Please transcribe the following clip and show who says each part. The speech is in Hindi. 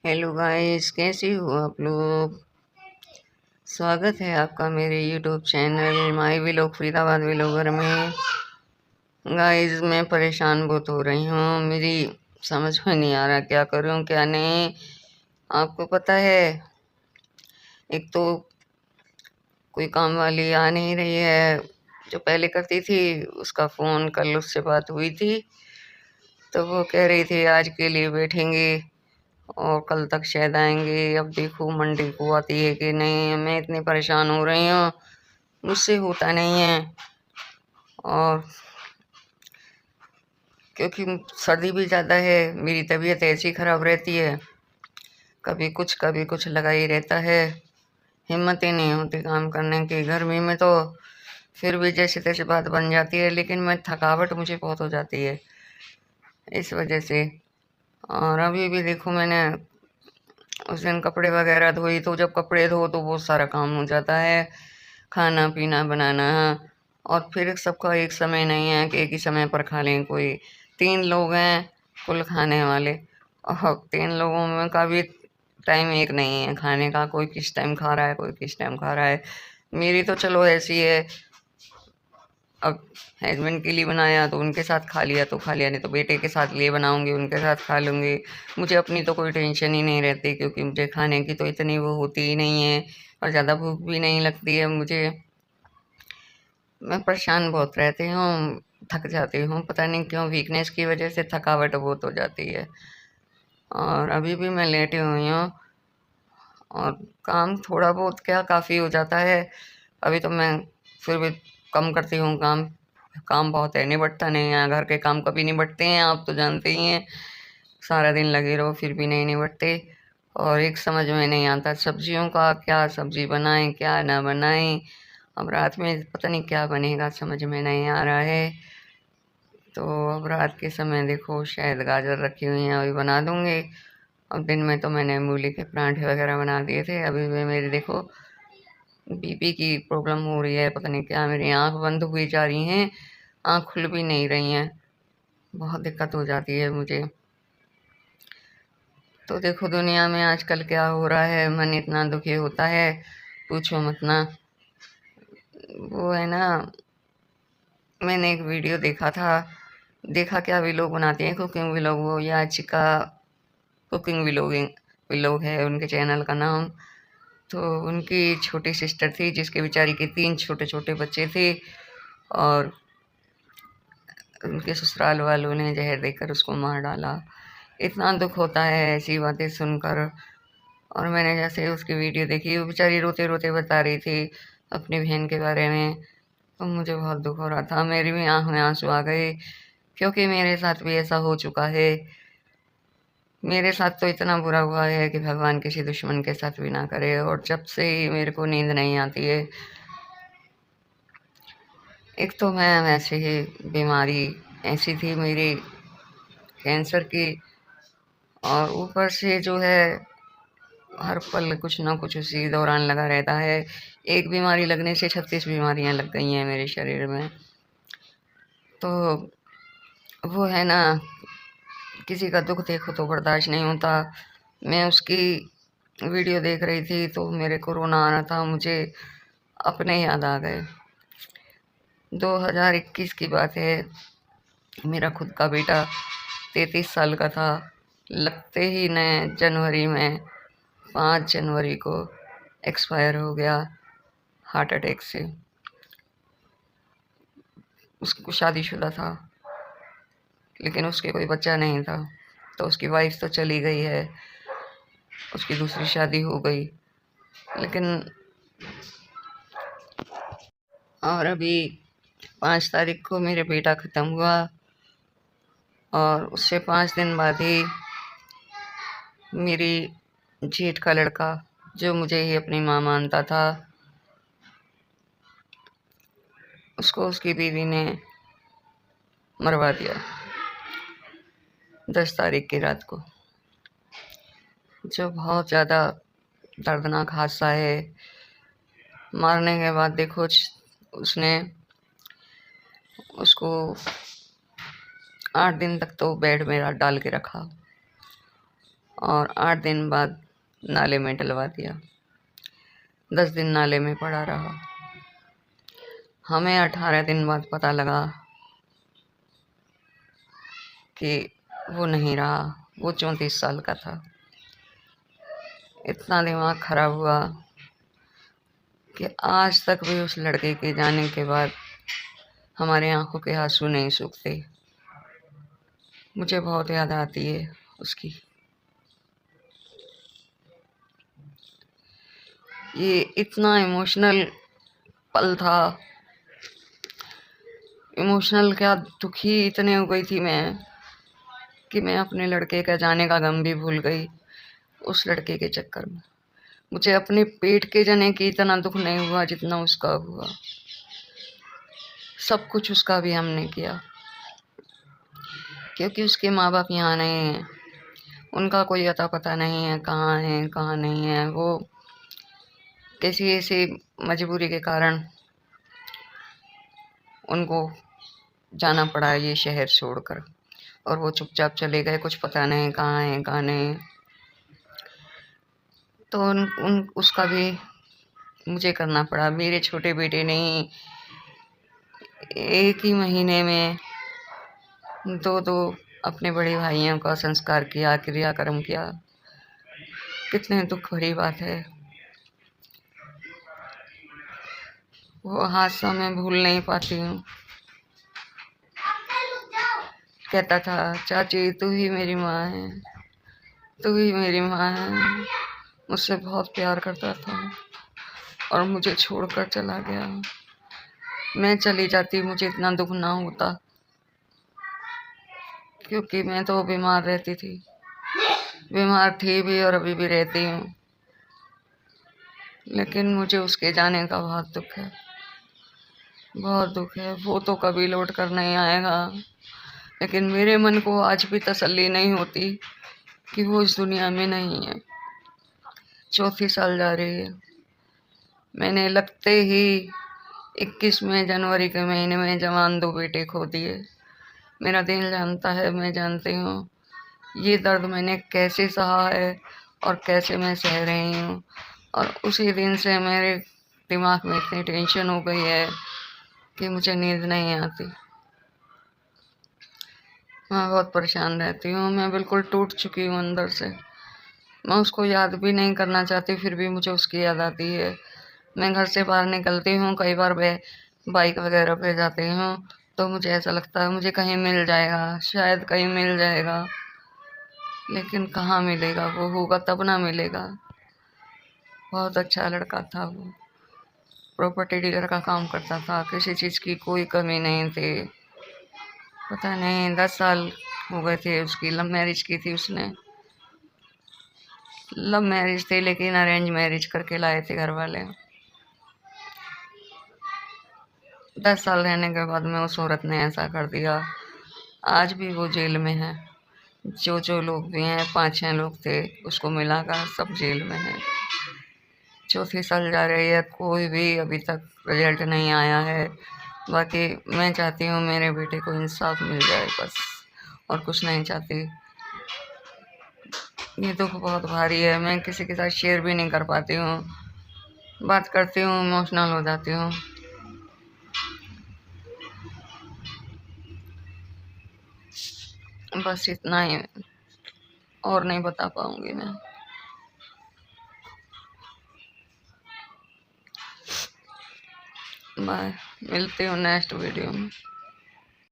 Speaker 1: हेलो गाइस, कैसे हो आप लोग। स्वागत है आपका मेरे YouTube channel my vlog Faridabad vlogger में। गाइस, मैं परेशान बहुत हो रही हूँ। मेरी समझ में नहीं आ रहा क्या करूँ क्या नहीं। आपको पता है, एक तो कोई काम वाली आ नहीं रही है। जो पहले करती थी उसका फ़ोन कल उससे बात हुई थी, तो वो कह रही थी आज के लिए बैठेंगे और कल तक शायद आएंगे। अब देखो मंडे को आती है कि नहीं। मैं इतनी परेशान हो रही हूँ, मुझसे होता नहीं है। और क्योंकि सर्दी भी ज़्यादा है, मेरी तबीयत ऐसी ख़राब रहती है, कभी कुछ लगा ही रहता है। हिम्मत ही नहीं होती काम करने की। गर्मी में तो फिर भी जैसे तैसे बात बन जाती है, लेकिन मैं थकावट मुझे बहुत हो जाती है इस वजह से। और अभी भी देखो, मैंने उस दिन कपड़े वगैरह धोई, तो जब कपड़े धो तो बहुत सारा काम हो जाता है, खाना पीना बनाना। और फिर सबका एक समय नहीं है कि एक ही समय पर खा लें। कोई 3 लोग हैं कुल खाने वाले, और 3 लोगों में का भी टाइम एक नहीं है खाने का। कोई किस टाइम खा रहा है, कोई किस टाइम खा रहा है। मेरी तो चलो ऐसी है, अब हस्बैंड के लिए बनाया तो उनके साथ खा लिया तो खा लिया, नहीं तो बेटे के साथ लिए बनाऊंगी उनके साथ खा लूँगी। मुझे अपनी तो कोई टेंशन ही नहीं रहती, क्योंकि मुझे खाने की तो इतनी वो होती ही नहीं है, और ज़्यादा भूख भी नहीं लगती है मुझे। मैं परेशान बहुत रहती हूँ, थक जाती हूँ, पता नहीं क्यों, वीकनेस की वजह से थकावट बहुत हो जाती है। और अभी भी मैं लेटी हुई हूँ, और काम थोड़ा बहुत क्या काफ़ी हो जाता है। अभी तो मैं फिर भी कम करती हूँ काम। काम बहुत है, निबटता नहीं है। घर के काम कभी निबटते हैं, आप तो जानते ही हैं। सारा दिन लगे रहो फिर भी नहीं निबटते। और एक समझ में नहीं आता सब्जियों का, क्या सब्जी बनाएं क्या ना बनाएं। अब रात में पता नहीं क्या बनेगा, समझ में नहीं आ रहा है। तो अब रात के समय देखो, शायद गाजर रखी हुई हैं, अभी बना दूंगी। अब दिन में तो मैंने मूली के परांठे वगैरह बना दिए थे। अभी भी मेरी देखो बीपी की प्रॉब्लम हो रही है, पता नहीं क्या। मेरी आँख बंद हुई जा रही हैं, आँख खुल भी नहीं रही हैं। बहुत दिक्कत हो जाती है मुझे। तो देखो दुनिया में आजकल क्या हो रहा है, मन इतना दुखी होता है, पूछो मत ना। वो है ना, मैंने एक वीडियो देखा था। देखा क्या, व्लॉग बनाती हैं, कुकिंग व्लॉग। वो याचिका कुकिंग व्लॉगिंग व्लॉग है उनके चैनल का नाम। तो उनकी छोटी सिस्टर थी, जिसके बेचारी के 3 छोटे छोटे बच्चे थे, और उनके ससुराल वालों ने जहर देकर उसको मार डाला। इतना दुख होता है ऐसी बातें सुनकर। और मैंने जैसे उसकी वीडियो देखी, वो बेचारी रोते रोते बता रही थी अपनी बहन के बारे में, तो मुझे बहुत दुख हो रहा था। मेरी भी आँख में आंसू आ गए, क्योंकि मेरे साथ भी ऐसा हो चुका है। मेरे साथ तो इतना बुरा हुआ है कि भगवान किसी दुश्मन के साथ भी ना करे। और जब से ही मेरे को नींद नहीं आती है। एक तो मैं वैसे ही बीमारी ऐसी थी मेरी, कैंसर की, और ऊपर से जो है हर पल कुछ ना कुछ उसी दौरान लगा रहता है। एक बीमारी लगने से 36 बीमारियां लग गई हैं मेरे शरीर में। तो वो है ना, किसी का दुख देखो तो बर्दाश्त नहीं होता। मैं उसकी वीडियो देख रही थी तो मेरे को रोना आ रहा था, मुझे अपने याद आ गए। 2021 की बात है, मेरा खुद का बेटा 33 साल का था, लगते ही ने जनवरी में 5 जनवरी को एक्सपायर हो गया हार्ट अटैक से। उसको शादीशुदा था, लेकिन उसके कोई बच्चा नहीं था। तो उसकी वाइफ तो चली गई है, उसकी दूसरी शादी हो गई। लेकिन और अभी 5 तारीख को मेरे बेटा ख़त्म हुआ, और उससे 5 दिन बाद ही मेरी जेठ का लड़का, जो मुझे ही अपनी माँ मानता था, उसको उसकी बीवी ने मरवा दिया 10 तारीख की रात को। जो बहुत ज़्यादा दर्दनाक हादसा है। मारने के बाद देखो उसने उसको 8 दिन तक तो बेड में डाल के रखा, और 8 दिन बाद नाले में डलवा दिया। 10 दिन नाले में पड़ा रहा। हमें 18 दिन बाद पता लगा कि वो नहीं रहा, वो 34 साल का था। इतना दिमाग खराब हुआ कि आज तक भी उस लड़के के जाने के बाद हमारे आंखों के आंसू नहीं सूखते। मुझे बहुत याद आती है उसकी। ये इतना इमोशनल पल था, इमोशनल क्या, दुखी इतने हो गई थी मैं कि मैं अपने लड़के का जाने का गम भी भूल गई उस लड़के के चक्कर में। मुझे अपने पेट के जने की इतना दुख नहीं हुआ जितना उसका हुआ। सब कुछ उसका भी हमने किया, क्योंकि उसके माँ बाप यहाँ नहीं हैं। उनका कोई अता पता नहीं है कहाँ है कहाँ नहीं है। वो किसी ऐसी मजबूरी के कारण उनको जाना पड़ा ये शहर छोड़कर, और वो चुपचाप चले गए। कुछ पता नहीं कहाँ है कहाँ नहीं। तो उसका भी मुझे करना पड़ा। मेरे छोटे बेटे ने 1 ही महीने में 2 अपने बड़े भाइयों का संस्कार किया, क्रियाक्रम किया। कितने दुख भरी बात है। वो हादसा मैं भूल नहीं पाती हूँ। कहता था, चाची तू ही मेरी माँ है, तू ही मेरी माँ है। मुझसे बहुत प्यार करता था और मुझे छोड़कर चला गया। मैं चली जाती मुझे इतना दुख ना होता, क्योंकि मैं तो बीमार रहती थी, बीमार थी भी और अभी भी रहती हूँ। लेकिन मुझे उसके जाने का बहुत दुख है, बहुत दुख है। वो तो कभी लौट कर नहीं आएगा, लेकिन मेरे मन को आज भी तसल्ली नहीं होती कि वो इस दुनिया में नहीं है। 4 साल जा रही है। मैंने लगते ही 21वें जनवरी के महीने में जवान 2 बेटे खो दिए। मेरा दिल जानता है, मैं जानती हूँ ये दर्द मैंने कैसे सहा है और कैसे मैं सह रही हूँ। और उसी दिन से मेरे दिमाग में इतनी टेंशन हो गई है कि मुझे नींद नहीं आती। मैं बहुत परेशान रहती हूँ। मैं बिल्कुल टूट चुकी हूँ अंदर से। मैं उसको याद भी नहीं करना चाहती, फिर भी मुझे उसकी याद आती है। मैं घर से बाहर निकलती हूँ, कई बार बाइक वगैरह पे जाती हूँ, तो मुझे ऐसा लगता है मुझे कहीं मिल जाएगा, शायद कहीं मिल जाएगा। लेकिन कहाँ मिलेगा, वो होगा तब ना मिलेगा। बहुत अच्छा लड़का था वो। प्रॉपर्टी डीलर का काम करता था, किसी चीज़ की कोई कमी नहीं थी। पता नहीं 10 साल हो गए थे उसकी। लव मैरिज की थी उसने। लव मैरिज थी लेकिन अरेंज मैरिज करके लाए थे घर वाले। 10 साल रहने के बाद में उस औरत ने ऐसा कर दिया। आज भी वो जेल में है। जो लोग भी हैं, 5-6 लोग थे, उसको मिलाकर सब जेल में है। 4 साल जा रही है, कोई भी अभी तक रिजल्ट नहीं आया है। बाकी मैं चाहती हूँ मेरे बेटे को इंसाफ मिल जाए बस, और कुछ नहीं चाहती। ये दुख बहुत भारी है। मैं किसी के साथ शेयर भी नहीं कर पाती हूँ। बात करती हूँ इमोशनल हो जाती हूँ। बस इतना ही, और नहीं बता पाऊंगी मैं। बाय, मिलती हूँ नेक्स्ट वीडियो में।